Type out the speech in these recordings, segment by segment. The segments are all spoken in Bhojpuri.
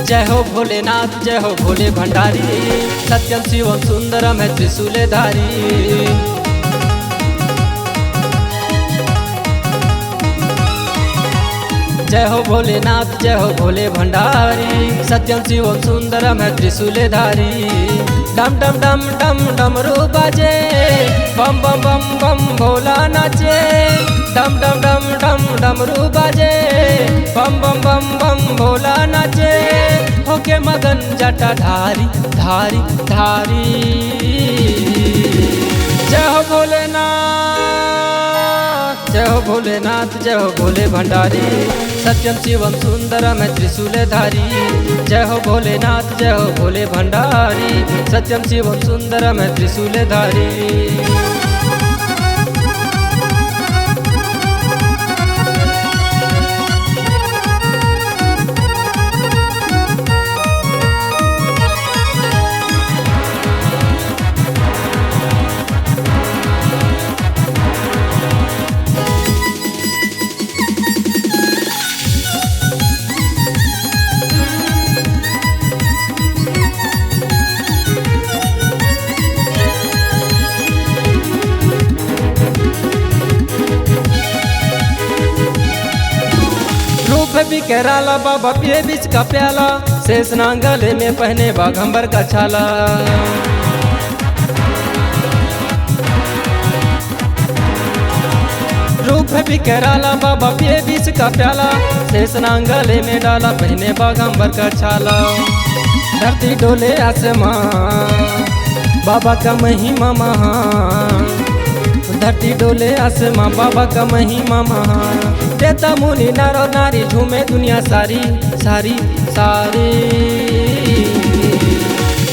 जय हो भोलेनाथ जय हो भोले भंडारी, सत्यम शिवम सुंदरम है त्रिशूलधारी। जय हो भोलेनाथ जय हो भोले भंडारी, सत्यम शिवम सुंदरम है त्रिशूलधारी। डम डम डम डम डमरू बाजे, बम बम बम बम भोला नाचे। डम डम डम डम डमरू बाजे, बम बम बम बम भोला नाचे। होके मगन जटा धारी धारी धारी। जय हो भोलेनाथ जय हो भोलेनाथ जय हो भोले भंडारी, सत्यम शिवम सुंदरम है त्रिशूलधारी। जय हो भोलेनाथ जय हो भोले भंडारी, सत्यम शिवम सुंदरम है त्रिशूलधारी। भी कराला बाबा पिए बीच का प्याला, शेष नांगले में पहने बाघंबर का छाला। रूप भी कराला बाबा पिए बीच का प्याला, शेष नांगले में डाला पहने बाघंबर का छाला। धरती डोले आसमान बाबा का महिमा महान, धरती डोले आसमां बाबा का महिमा महान। देवता मुनि नर और नारी झूमे दुनिया सारी सारी सारी।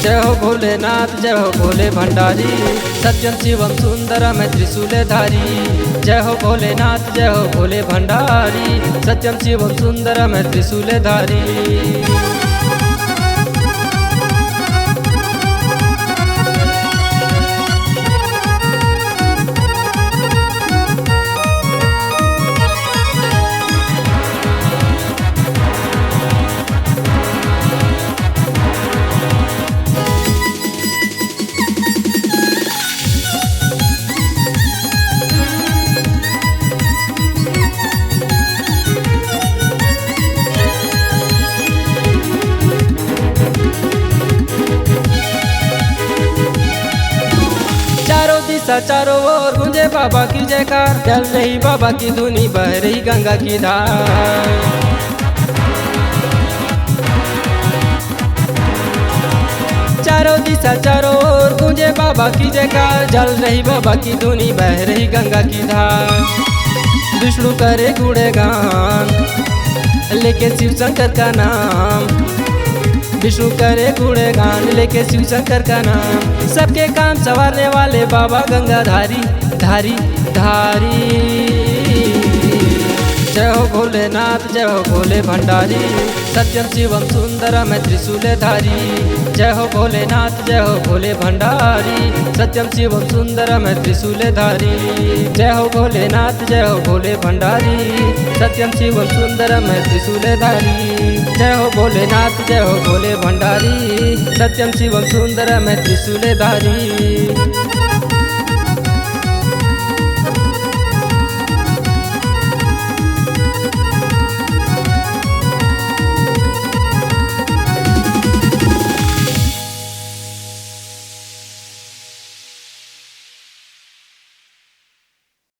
जय हो भोलेनाथ जय हो भोले भंडारी, सत्यम शिवम सुंदरम है त्रिशूलधारी। जय हो भोलेनाथ जय हो भोले भंडारी, सत्यम शिवम सुंदरम है त्रिशूलधारी। चारों ओर गूंजे बाबा की जयकार, चल रही बाबा की धुनी बह रही गंगा की धार। चारों दिशा चारों ओर गूंजे बाबा की जयकार, जल रही बाबा की धुनी बह रही गंगा की धार। विष्णु करे गुणगान लेके शिव शंकर का नाम, विष्णु करे गुणगान लेके शिव शंकर का नाम। सबके काम संवारने वाले बाबा गंगाधारी धारी धारी। जय हो भोलेनाथ जय हो भोले भंडारी, सत्यम शिवम सुंदरम है त्रिशूलधारी। जय हो भोलेनाथ जय हो भोले भंडारी, सत्यम शिवम सुंदरम है त्रिशूलधारी। जय हो भोलेनाथ जय हो भोले भंडारी, सत्यम शिवम सुंदरम है त्रिशूलधारी। जय हो भोलेनाथ जय हो भोले भंडारी, सत्यम शिवम सुंदरम है त्रिशूलधारी।